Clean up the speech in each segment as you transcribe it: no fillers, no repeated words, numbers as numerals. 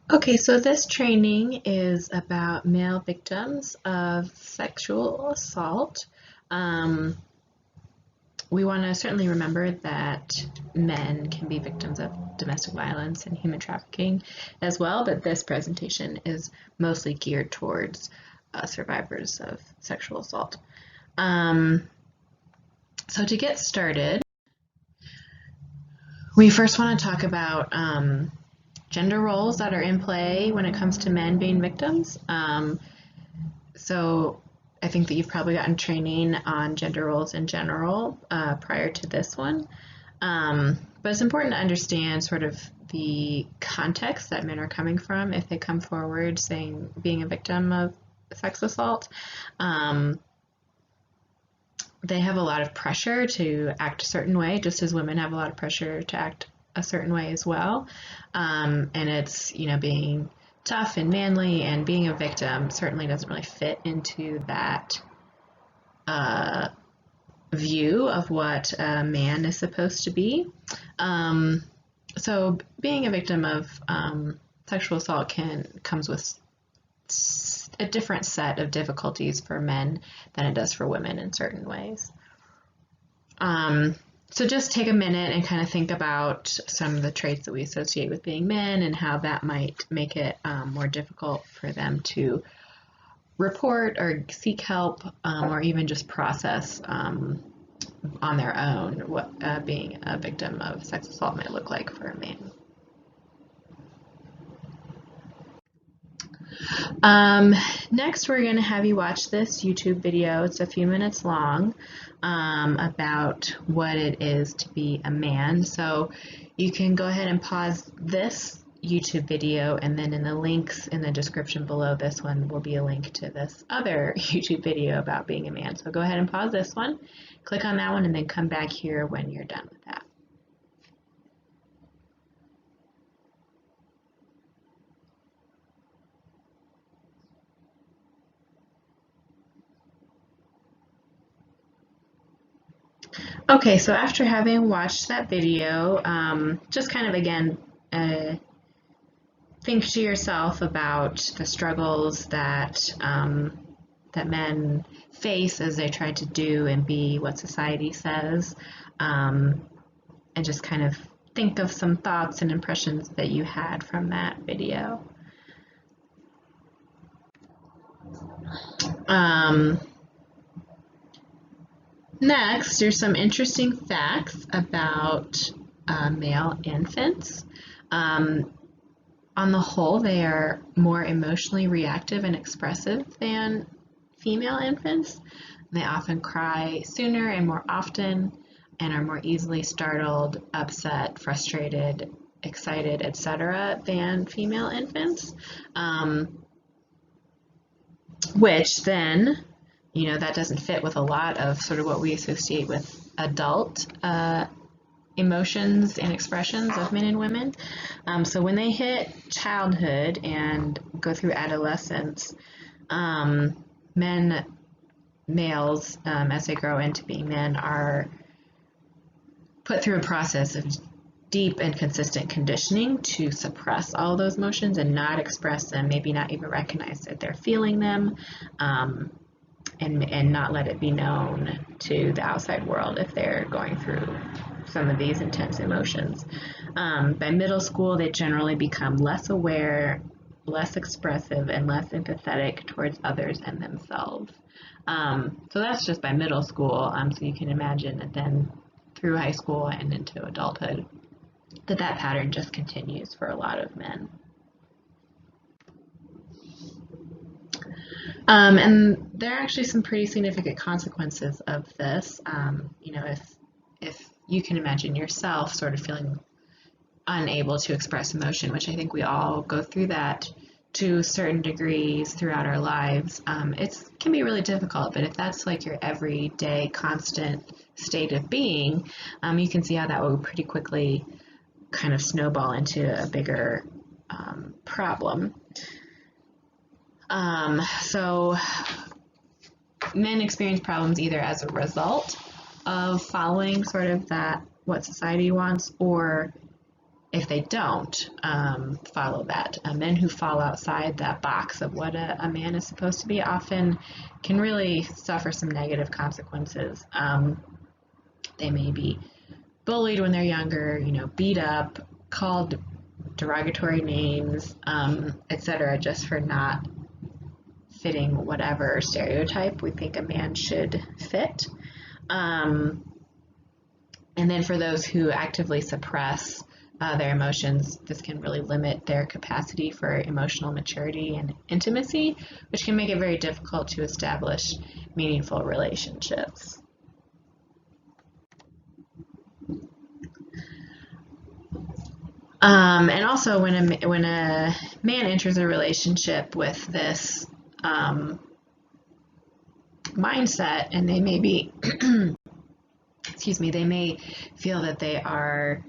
Okay, so this training is about male victims of sexual assault. Um, we want to certainly remember that men can be victims of domestic violence and human trafficking as well, but this presentation is mostly geared towards survivors of sexual assault. Um, so to get started, we first want to talk about gender roles that are in play when it comes to men being victims. So I think that you've probably gotten training on gender roles in general prior to this one. But it's important to understand sort of the context that men are coming from if they come forward saying being a victim of sex assault. Um, they have a lot of pressure to act a certain way, just as women have a lot of pressure to act a certain way as well. And it's, being tough and manly, and being a victim certainly doesn't really fit into that uh, view of what a man is supposed to be. Um, so being a victim of sexual assault comes with a different set of difficulties for men than it does for women in certain ways. Um, so just take a minute and kind of think about some of the traits that we associate with being men and how that might make it more difficult for them to report or seek help or even just process on their own what being a victim of sex assault might look like for a man. Um, Next, we're going to have you watch this YouTube video. It's a few minutes long about what it is to be a man. So you can go ahead and pause this YouTube video, and then in the links in the description below this one will be a link to this other YouTube video about being a man. So go ahead and pause this one, click on that one, and then come back here when you're done with that. Okay, so after having watched that video, just kind of again think to yourself about the struggles that men face as they try to do and be what society says, um, and just kind of think of some thoughts and impressions that you had from that video. Um, Next, there's some interesting facts about male infants. Um, on the whole, they are more emotionally reactive and expressive than female infants. They often cry sooner and more often and are more easily startled, upset, frustrated, excited, etc., than female infants. Which then, that doesn't fit with a lot of sort of what we associate with adult emotions and expressions of men and women. So when they hit childhood and go through adolescence, males, as they grow into being men, are put through a process of deep and consistent conditioning to suppress all those emotions and not express them, maybe not even recognize that they're feeling them, and not let it be known to the outside world if they're going through some of these intense emotions. By middle school, they generally become less aware, less expressive, and less empathetic towards others and themselves. So that's just by middle school. So you can imagine that then through high school and into adulthood, that pattern just continues for a lot of men. And there are actually some pretty significant consequences of this. If you can imagine yourself sort of feeling unable to express emotion, which I think we all go through that to certain degrees throughout our lives, it can be really difficult. But if that's like your everyday, constant state of being, you can see how that will pretty quickly kind of snowball into a bigger problem. So men experience problems either as a result of following sort of that what society wants, or if they don't follow that. Men who fall outside that box of what a man is supposed to be often can really suffer some negative consequences. They may be bullied when they're younger, beat up, called derogatory names, etc., just for not fitting whatever stereotype we think a man should fit. And then for those who actively suppress their emotions, this can really limit their capacity for emotional maturity and intimacy, which can make it very difficult to establish meaningful relationships. And also, when a man enters a relationship with this mindset, and they may be, excuse me, they may feel that they are,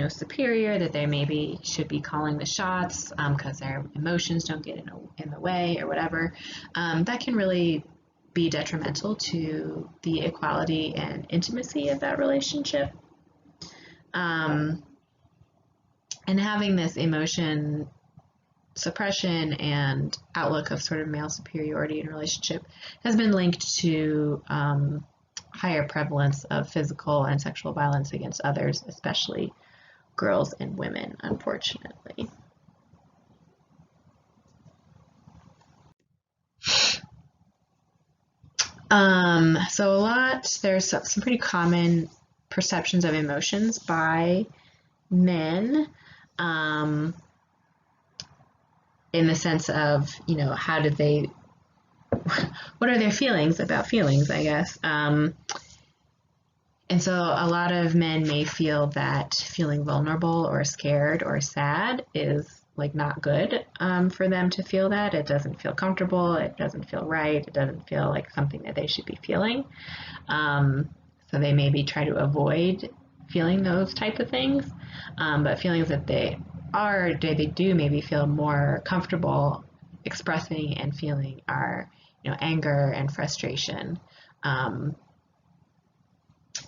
superior, that they maybe should be calling the shots because their emotions don't get in the way or whatever. That can really be detrimental to the equality and intimacy of that relationship. And having this emotion suppression and outlook of sort of male superiority in a relationship has been linked to higher prevalence of physical and sexual violence against others, especially girls and women, unfortunately. So there's some pretty common perceptions of emotions by men, in the sense of, how did they, what are their feelings about feelings, I guess. And so a lot of men may feel that feeling vulnerable or scared or sad is not good for them to feel that. It doesn't feel comfortable. It doesn't feel right. It doesn't feel like something that they should be feeling. So they maybe try to avoid feeling those type of things. But feelings that they do maybe feel more comfortable expressing and feeling are, anger and frustration.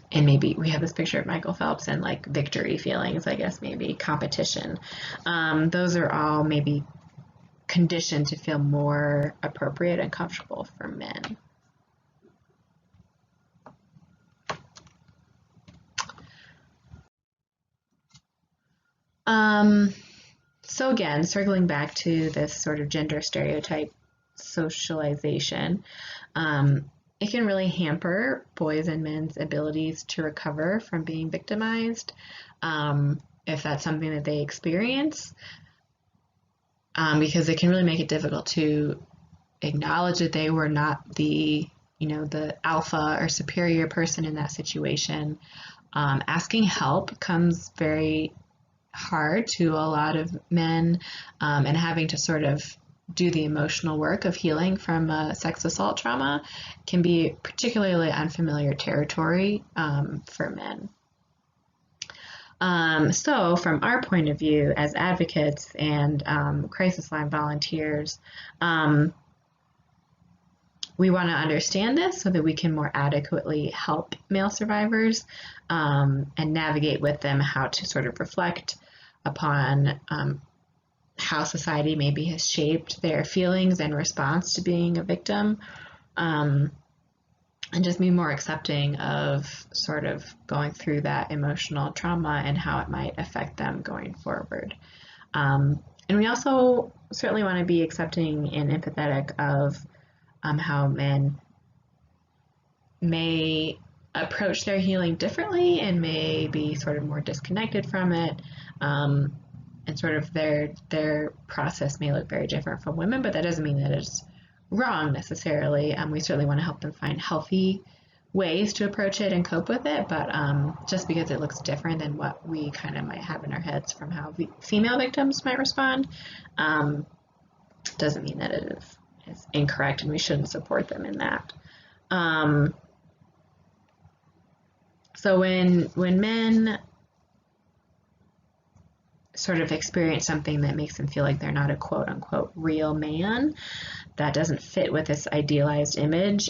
And maybe we have this picture of Michael Phelps and victory feelings, I guess, maybe competition. Those are all maybe conditioned to feel more appropriate and comfortable for men. So again, circling back to this sort of gender stereotype socialization, it can really hamper boys and men's abilities to recover from being victimized, if that's something that they experience, because it can really make it difficult to acknowledge that they were not the alpha or superior person in that situation. Asking help comes very hard to a lot of men, and having to sort of do the emotional work of healing from sex assault trauma can be particularly unfamiliar territory for men. So from our point of view as advocates and crisis line volunteers, we want to understand this so that we can more adequately help male survivors and navigate with them how to sort of reflect upon how society maybe has shaped their feelings and response to being a victim, and just be more accepting of sort of going through that emotional trauma and how it might affect them going forward. And we also certainly want to be accepting and empathetic of how men may approach their healing differently and may be sort of more disconnected from it, and sort of their process may look very different from women, but that doesn't mean that it's wrong necessarily. We certainly want to help them find healthy ways to approach it and cope with it, but just because it looks different than what we kind of might have in our heads from how female victims might respond, doesn't mean that it is incorrect and we shouldn't support them in that. So when men sort of experience something that makes them feel like they're not a quote unquote real man, that doesn't fit with this idealized image,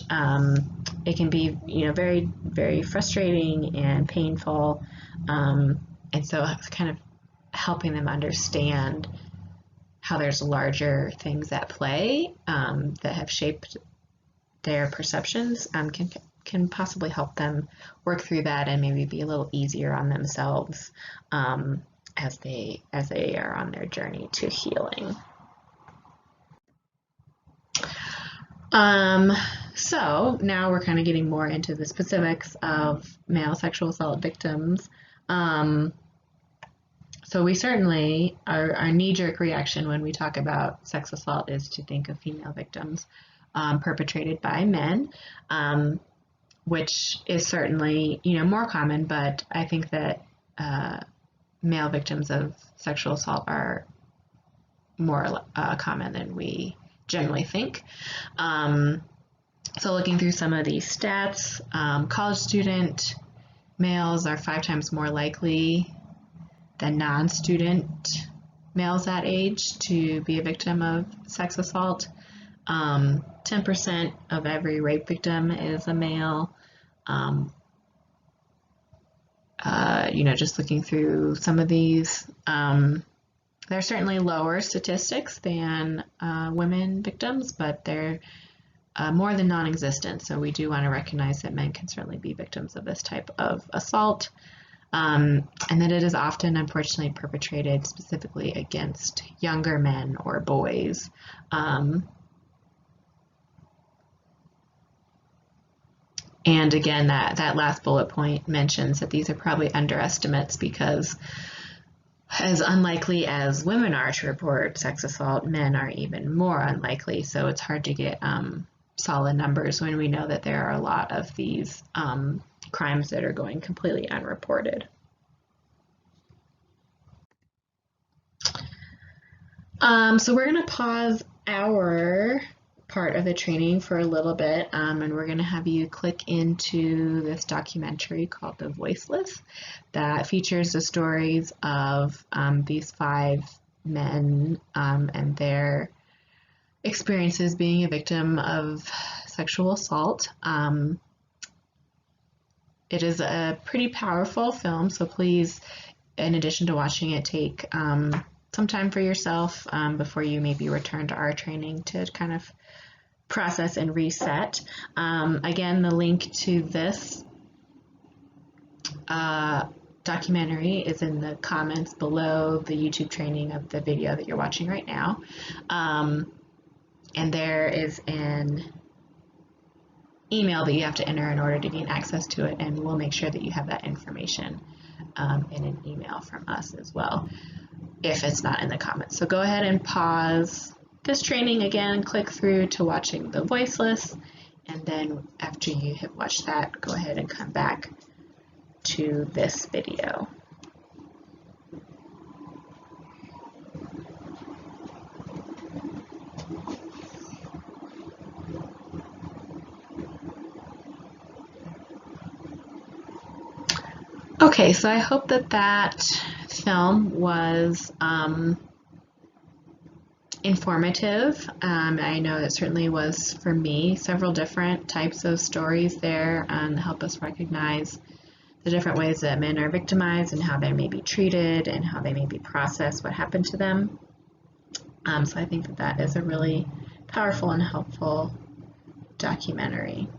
it can be very, very frustrating and painful, and so kind of helping them understand how there's larger things at play that have shaped their perceptions can possibly help them work through that and maybe be a little easier on themselves as they are on their journey to healing. So now we're kind of getting more into the specifics of male sexual assault victims. So we certainly, our knee-jerk reaction when we talk about sex assault is to think of female victims perpetrated by men, which is certainly, more common, but I think that male victims of sexual assault are more common than we generally think. So looking through some of these stats, college student males are 5 times more likely than non-student males that age to be a victim of sex assault. 10% of every rape victim is a male. Just looking through some of these, there are certainly lower statistics than women victims, but they're more than non-existent. So we do want to recognize that men can certainly be victims of this type of assault, and that it is often, unfortunately, perpetrated specifically against younger men or boys. And again, that last bullet point mentions that these are probably underestimates because as unlikely as women are to report sex assault, men are even more unlikely. So it's hard to get solid numbers when we know that there are a lot of these crimes that are going completely unreported. So we're going to pause our part of the training for a little bit, and we're going to have you click into this documentary called The Voiceless that features the stories of these 5 men and their experiences being a victim of sexual assault. It is a pretty powerful film, so please, in addition to watching it, take some time for yourself before you maybe return to our training to kind of process and reset. Again, the link to this documentary is in the comments below the YouTube training of the video that you're watching right now. And there is an email that you have to enter in order to gain access to it, and we'll make sure that you have that information in an email from us as well, if it's not in the comments. So go ahead and pause this training again, click through to watching The Voiceless, and then after you have watched that, go ahead and come back to this video. Okay, so I hope that film was informative. I know it certainly was for me. Several different types of stories there help us recognize the different ways that men are victimized and how they may be treated and how they may be processed what happened to them. So I think that is a really powerful and helpful documentary.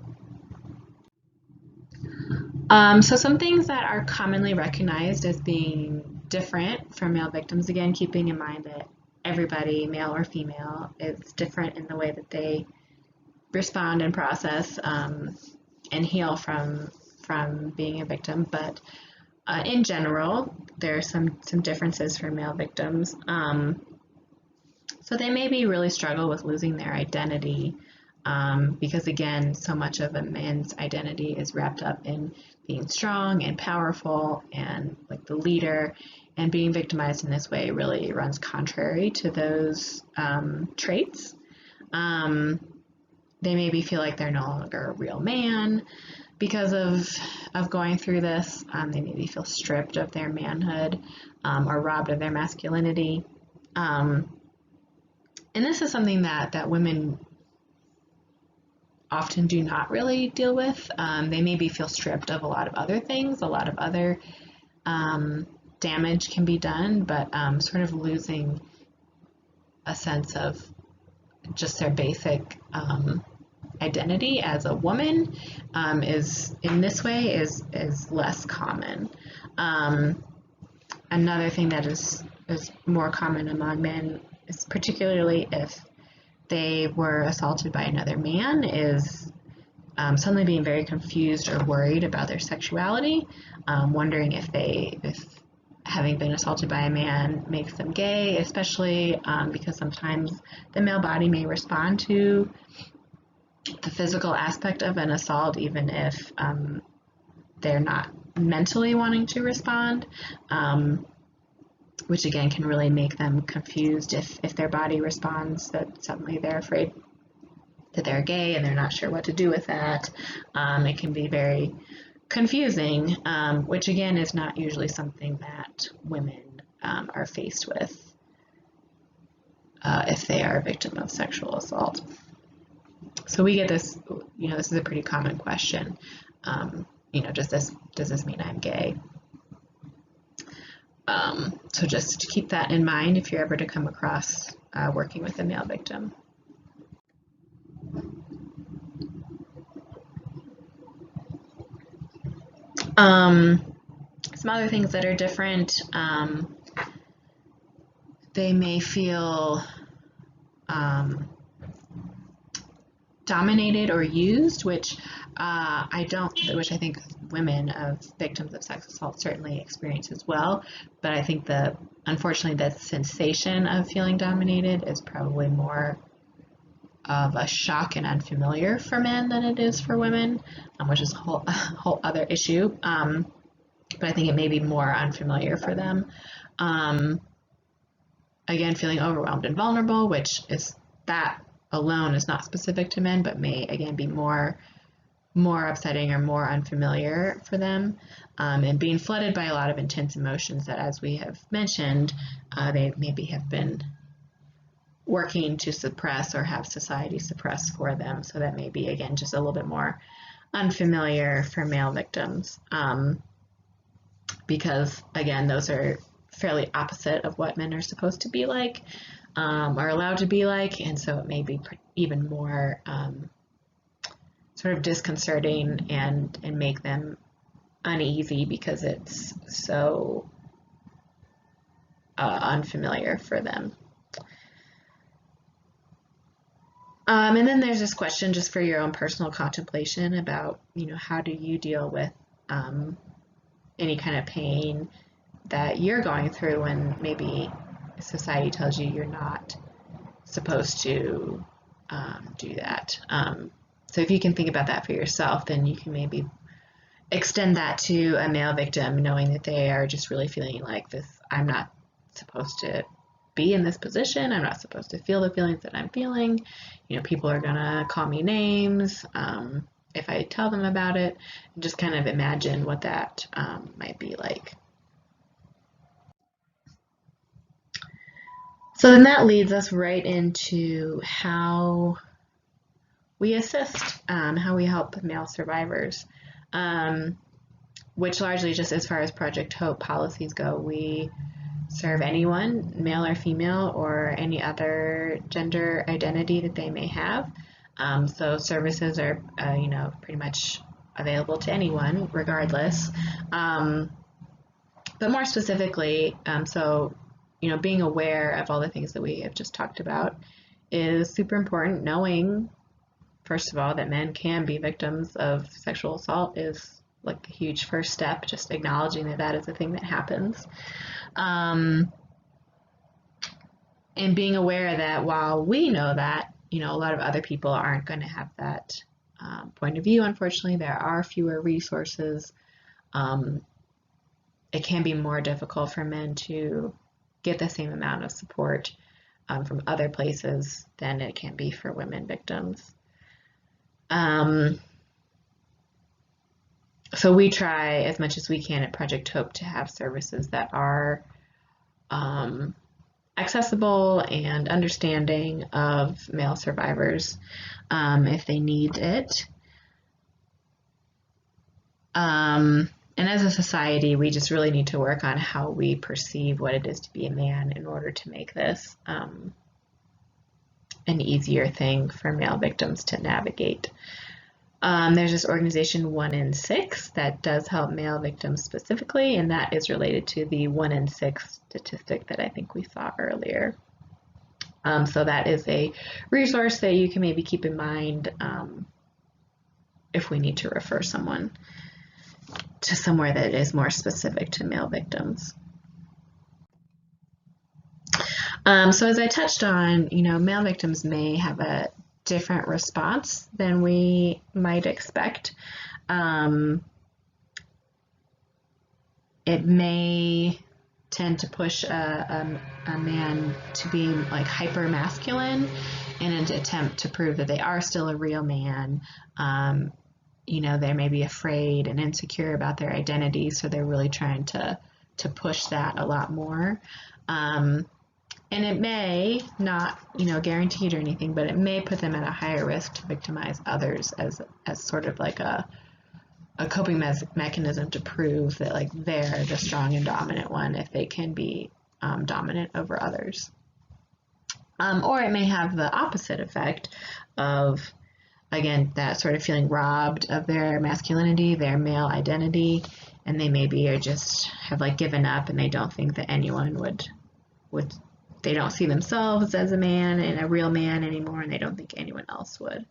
So some things that are commonly recognized as being different from male victims, again, keeping in mind that everybody, male or female, is different in the way that they respond and process and heal from being a victim. But in general, there are some differences for male victims. So they maybe really struggle with losing their identity because, again, so much of a man's identity is wrapped up in being strong and powerful and like the leader, and being victimized in this way really runs contrary to those traits. They maybe feel like they're no longer a real man because of going through this. They maybe feel stripped of their manhood or robbed of their masculinity. And this is something that women often do not really deal with. They maybe feel stripped of a lot of other things, a lot of other damage can be done, but sort of losing a sense of just their basic identity as a woman is in this way is less common. Another thing that is more common among men is particularly if they were assaulted by another man is suddenly being very confused or worried about their sexuality, wondering if having been assaulted by a man makes them gay, especially because sometimes the male body may respond to the physical aspect of an assault, even if they're not mentally wanting to respond, which again can really make them confused if their body responds that suddenly they're afraid that they're gay and they're not sure what to do with that. It can be very confusing, which again is not usually something that women are faced with if they are a victim of sexual assault. So we get this, this is a pretty common question. Does this mean I'm gay? So just to keep that in mind if you're ever to come across working with a male victim. Some other things that are different, they may feel dominated or used, which I think women of victims of sex assault certainly experience as well. But I think unfortunately, the sensation of feeling dominated is probably more of a shock and unfamiliar for men than it is for women, which is a whole other issue. But I think it may be more unfamiliar for them. Again, feeling overwhelmed and vulnerable, which is that alone is not specific to men, but may again be more upsetting or more unfamiliar for them, and being flooded by a lot of intense emotions that, as we have mentioned, they maybe have been working to suppress or have society suppress for them. So that may be again just a little bit more unfamiliar for male victims, because again those are fairly opposite of what men are supposed to be like, are allowed to be like, and so it may be even more sort of disconcerting and make them uneasy because it's so unfamiliar for them. And then there's this question just for your own personal contemplation about, how do you deal with any kind of pain that you're going through when maybe society tells you you're not supposed to do that. So if you can think about that for yourself, then you can maybe extend that to a male victim, knowing that they are just really feeling like this, I'm not supposed to be in this position, I'm not supposed to feel the feelings that I'm feeling, people are gonna call me names if I tell them about it. Just kind of imagine what that might be like. So then that leads us right into how we assist, how we help male survivors, which largely just as far as Project Hope policies go, we serve anyone, male or female, or any other gender identity that they may have. So services are, pretty much available to anyone, regardless. But more specifically, being aware of all the things that we have just talked about is super important. Knowing, first of all, that men can be victims of sexual assault is like a huge first step, just acknowledging that that is a thing that happens. And being aware that while we know that, a lot of other people aren't going to have that point of view. Unfortunately, there are fewer resources. It can be more difficult for men to get the same amount of support from other places than it can be for women victims. So we try as much as we can at Project Hope to have services that are accessible and understanding of male survivors if they need it. And as a society, we just really need to work on how we perceive what it is to be a man in order to make this an easier thing for male victims to navigate. There's this organization 1 in 6 that does help male victims specifically, and that is related to the 1 in 6 statistic that I think we saw earlier. So that is a resource that you can maybe keep in mind if we need to refer someone to somewhere that is more specific to male victims. So as I touched on, male victims may have a different response than we might expect. It may tend to push a man to be like hyper masculine in an attempt to prove that they are still a real man. They may be afraid and insecure about their identity, so they're really trying to push that a lot more. And it may not, guaranteed or anything, but it may put them at a higher risk to victimize others as sort of like a coping mechanism to prove that like they're the strong and dominant one if they can be dominant over others. Or it may have the opposite effect of, again, that sort of feeling robbed of their masculinity, their male identity, and they maybe are just have like given up and they don't think that anyone would they don't see themselves as a man and a real man anymore, and they don't think anyone else would.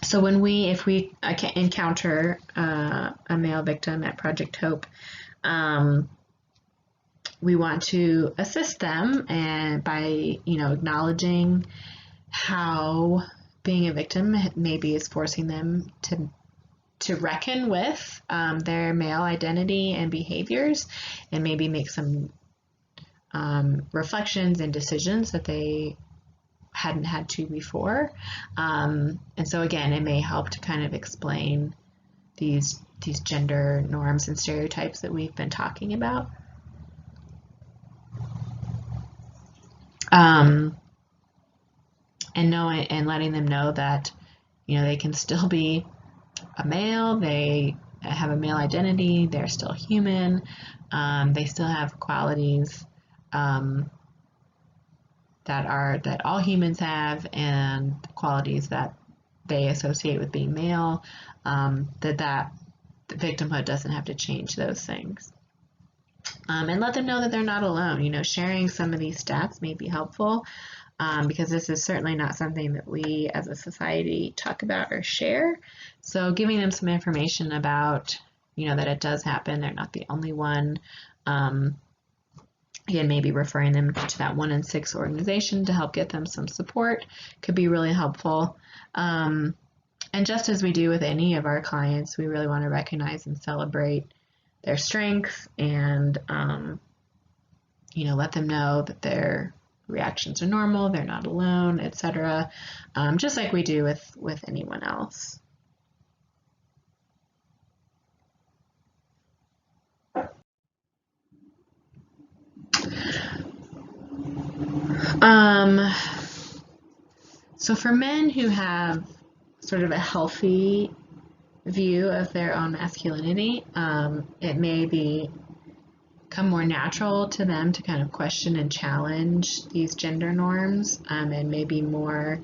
So if we encounter a male victim at Project Hope, we want to assist them and by acknowledging how being a victim maybe is forcing them to reckon with their male identity and behaviors, and maybe make some reflections and decisions that they hadn't had to before. And so again, it may help to kind of explain these gender norms and stereotypes that we've been talking about. And letting them know that they can still be a male, they have a male identity, they're still human, they still have qualities that all humans have, and qualities that they associate with being male, that the victimhood doesn't have to change those things. And let them know that they're not alone. Sharing some of these stats may be helpful, because this is certainly not something that we as a society talk about or share. So giving them some information about, that it does happen, they're not the only one. Again, maybe referring them to that 1 in 6 organization to help get them some support could be really helpful. And just as we do with any of our clients, we really want to recognize and celebrate their strengths and, let them know that their reactions are normal, they're not alone, etc. Just like we do with anyone else. So for men who have sort of a healthy view of their own masculinity, it may become more natural to them to kind of question and challenge these gender norms, and may be more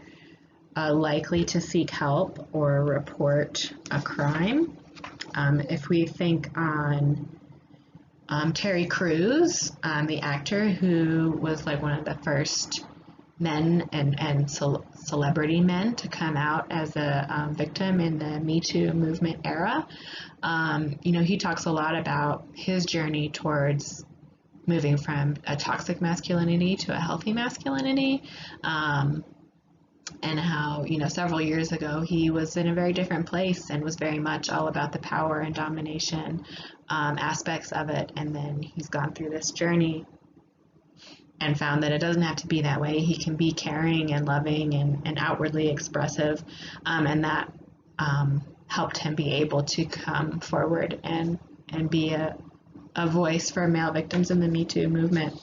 likely to seek help or report a crime. If we think on Terry Crews, the actor who was like one of the first men and celebrity men to come out as a victim in the Me Too movement era. He talks a lot about his journey towards moving from a toxic masculinity to a healthy masculinity, and how, several years ago he was in a very different place and was very much all about the power and domination aspects of it. And then he's gone through this journey and found that it doesn't have to be that way. He can be caring and loving and outwardly expressive, and that helped him be able to come forward and be a voice for male victims in the Me Too movement.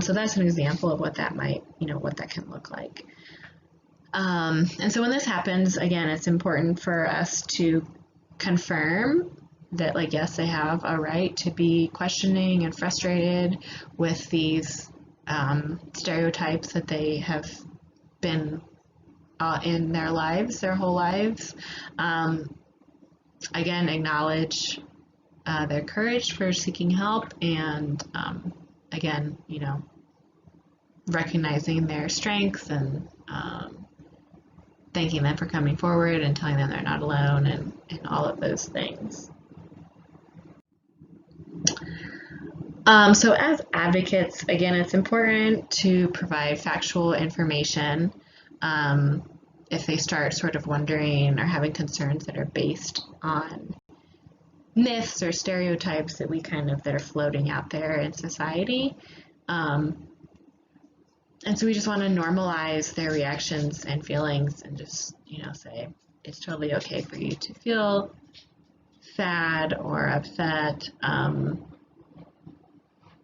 So that's an example of what that might, what that can look like. And so when this happens, again, it's important for us to confirm that, like, yes, they have a right to be questioning and frustrated with these stereotypes that they have been in their lives, their whole lives. Again, acknowledge their courage for seeking help, and again, recognizing their strengths and thanking them for coming forward and telling them they're not alone, and all of those things. So as advocates, again, it's important to provide factual information if they start sort of wondering or having concerns that are based on myths or stereotypes that are floating out there in society. And so we just want to normalize their reactions and feelings and just, say it's totally okay for you to feel sad or upset.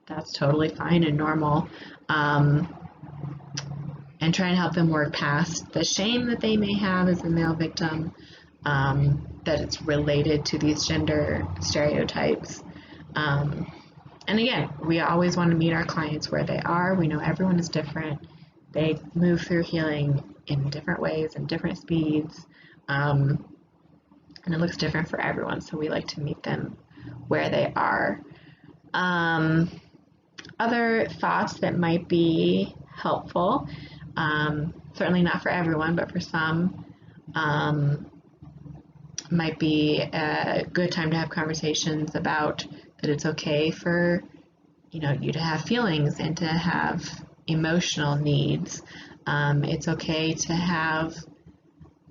That's totally fine and normal. And try and help them work past the shame that they may have as a male victim, that it's related to these gender stereotypes. And again, we always want to meet our clients where they are. We know everyone is different. They move through healing in different ways and different speeds. And it looks different for everyone, so we like to meet them where they are. Other thoughts that might be helpful, certainly not for everyone, but for some, might be a good time to have conversations about that it's okay for you to have feelings and to have emotional needs. It's okay to have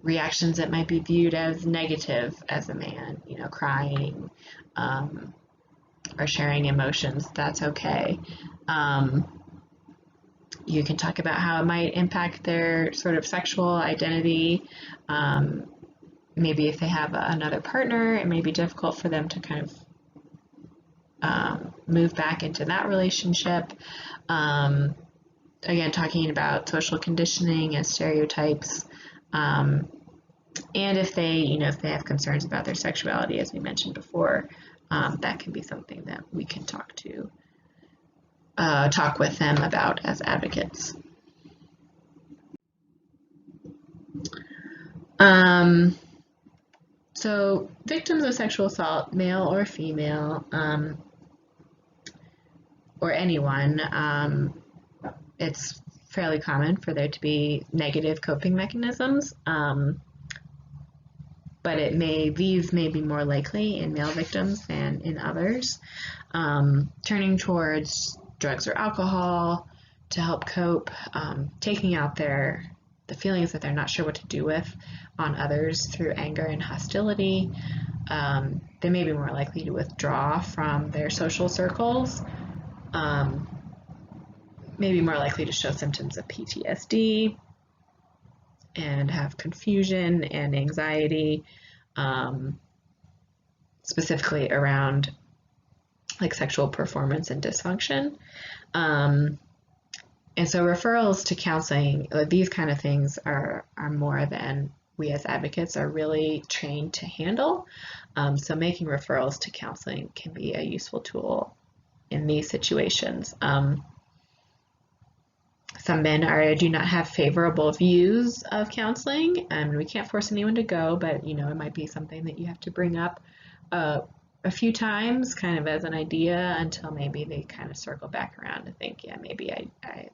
reactions that might be viewed as negative as a man, crying or sharing emotions. That's okay. You can talk about how it might impact their sort of sexual identity. Maybe if they have another partner, it may be difficult for them to kind of move back into that relationship. Again, talking about social conditioning and stereotypes. And if they have concerns about their sexuality, as we mentioned before, that can be something that we can talk with them about as advocates. So victims of sexual assault, male or female, or anyone, it's fairly common for there to be negative coping mechanisms, but these may be more likely in male victims than in others. Turning towards drugs or alcohol to help cope, taking out the feelings that they're not sure what to do with on others through anger and hostility. They may be more likely to withdraw from their social circles, maybe more likely to show symptoms of PTSD and have confusion and anxiety, specifically around like sexual performance and dysfunction. And so referrals to counseling, these kind of things are more than we as advocates are really trained to handle. So making referrals to counseling can be a useful tool in these situations. Some men do not have favorable views of counseling, and we can't force anyone to go, but it might be something that you have to bring up a few times kind of as an idea until maybe they kind of circle back around and think, yeah, maybe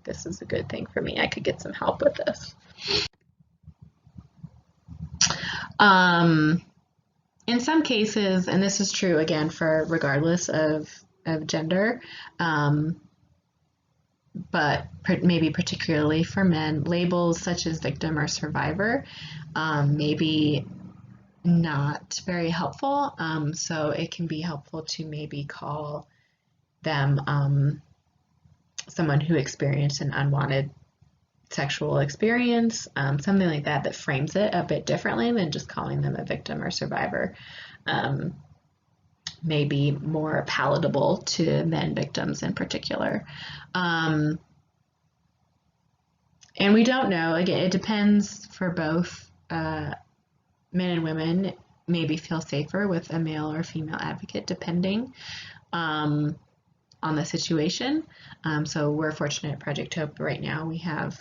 this is a good thing for me. I could get some help with this. In some cases, and this is true again for regardless of gender, but maybe particularly for men, labels such as victim or survivor may be not very helpful. So it can be helpful to maybe call them someone who experienced an unwanted sexual experience, something like that frames it a bit differently than just calling them a victim or survivor. May be more palatable to men victims in particular. And we don't know, again, it depends for both men and women maybe feel safer with a male or female advocate, depending on the situation. So we're fortunate at Project Hope right now. We have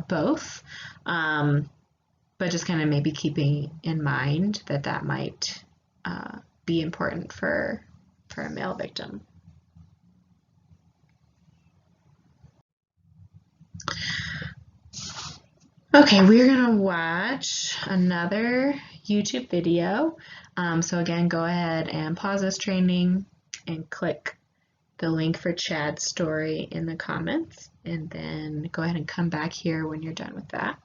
both, but just kind of maybe keeping in mind that that might be important for a male victim. Okay, we're gonna watch another YouTube video. So again, go ahead and pause this training and click the link for Chad's story in the comments, and then go ahead and come back here when you're done with that.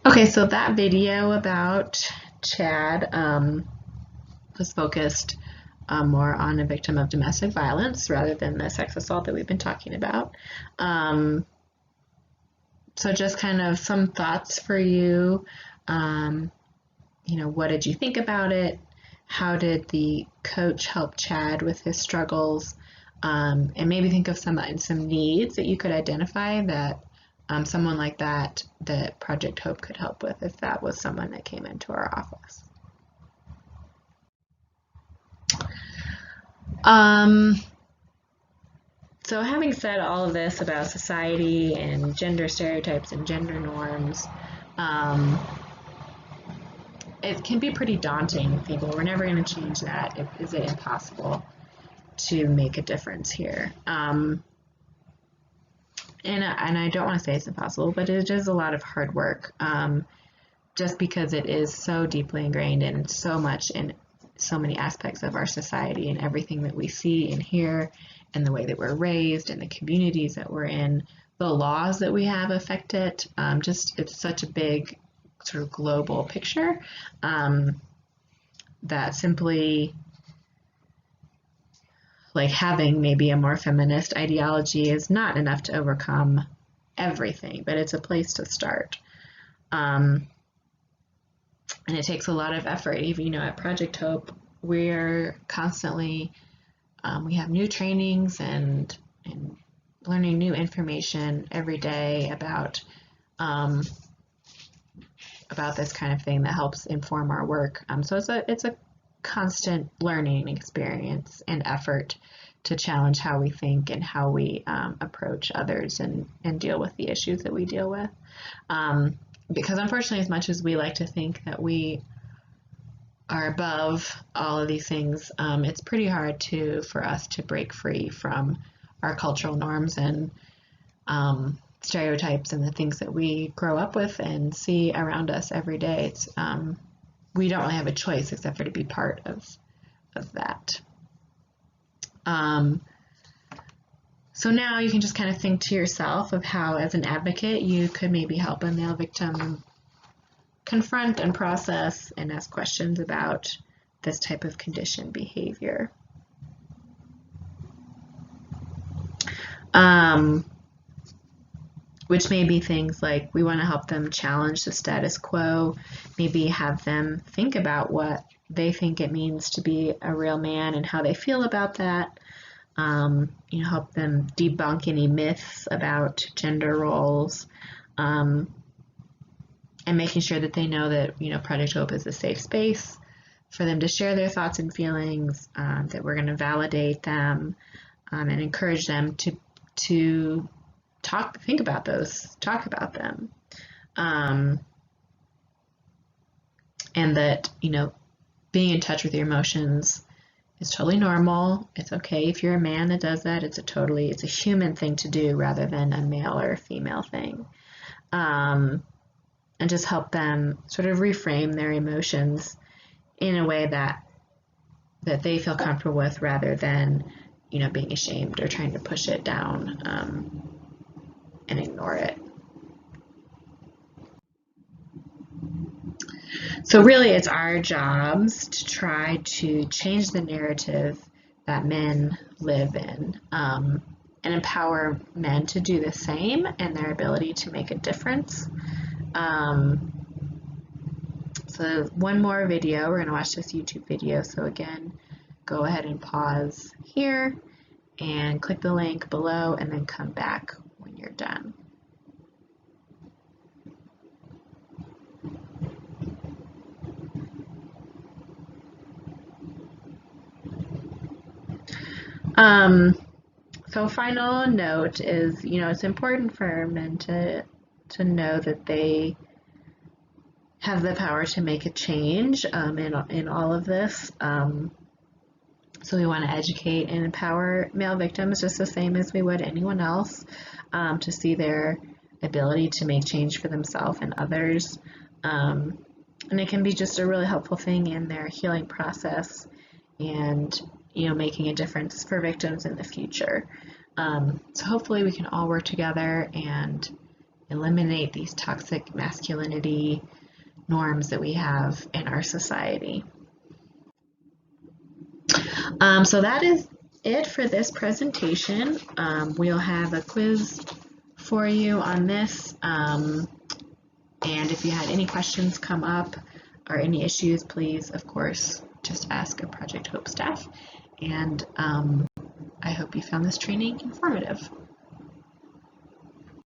Okay, so that video about Chad was focused more on a victim of domestic violence rather than the sex assault that we've been talking about. So just kind of some thoughts for you. What did you think about it? How did the coach help Chad with his struggles? And maybe think of some needs that you could identify that someone like that Project Hope could help with if that was someone that came into our office. So having said all of this about society and gender stereotypes and gender norms, it can be pretty daunting. People, we're never going to change that. Is it impossible to make a difference here? And I don't want to say it's impossible, but it is a lot of hard work, just because it is so deeply ingrained in so much in so many aspects of our society, and everything that we see and hear, and the way that we're raised, and the communities that we're in, the laws that we have affect it. It's such a big sort of global picture that simply like having maybe a more feminist ideology is not enough to overcome everything, but it's a place to start. And it takes a lot of effort. Even, at Project Hope, we're constantly, we have new trainings and learning new information every day about this kind of thing that helps inform our work. So it's a constant learning experience and effort to challenge how we think and how we approach others and deal with the issues that we deal with. Because unfortunately, as much as we like to think that we are above all of these things, it's pretty hard for us to break free from our cultural norms and stereotypes and the things that we grow up with and see around us every day. We don't really have a choice except for to be part of that. So now you can just kind of think to yourself of how, as an advocate, you could maybe help a male victim confront and process and ask questions about this type of conditioned behavior. Which may be things like we want to help them challenge the status quo, maybe have them think about what they think it means to be a real man and how they feel about that. Help them debunk any myths about gender roles, and making sure that they know that Project Hope is a safe space for them to share their thoughts and feelings, that we're going to validate them, and encourage them to think about those, talk about them, and that being in touch with your emotions is totally normal. It's okay if you're a man that does that. It's a human thing to do rather than a male or a female thing. And just help them sort of reframe their emotions in a way that they feel comfortable with, rather than being ashamed or trying to push it down and ignore it. So really, it's our jobs to try to change the narrative that men live in, and empower men to do the same and their ability to make a difference. So one more video, we're going to watch this YouTube video. So again, go ahead and pause here and click the link below and then come back when you're done. So final note is, it's important for men to know that they have the power to make a change in all of this. So we want to educate and empower male victims just the same as we would anyone else, to see their ability to make change for themselves and others. And it can be just a really helpful thing in their healing process and making a difference for victims in the future. So hopefully we can all work together and eliminate these toxic masculinity norms that we have in our society. So that is it for this presentation. We'll have a quiz for you on this. And if you had any questions come up or any issues, please, of course, just ask a Project Hope staff. And I hope you found this training informative.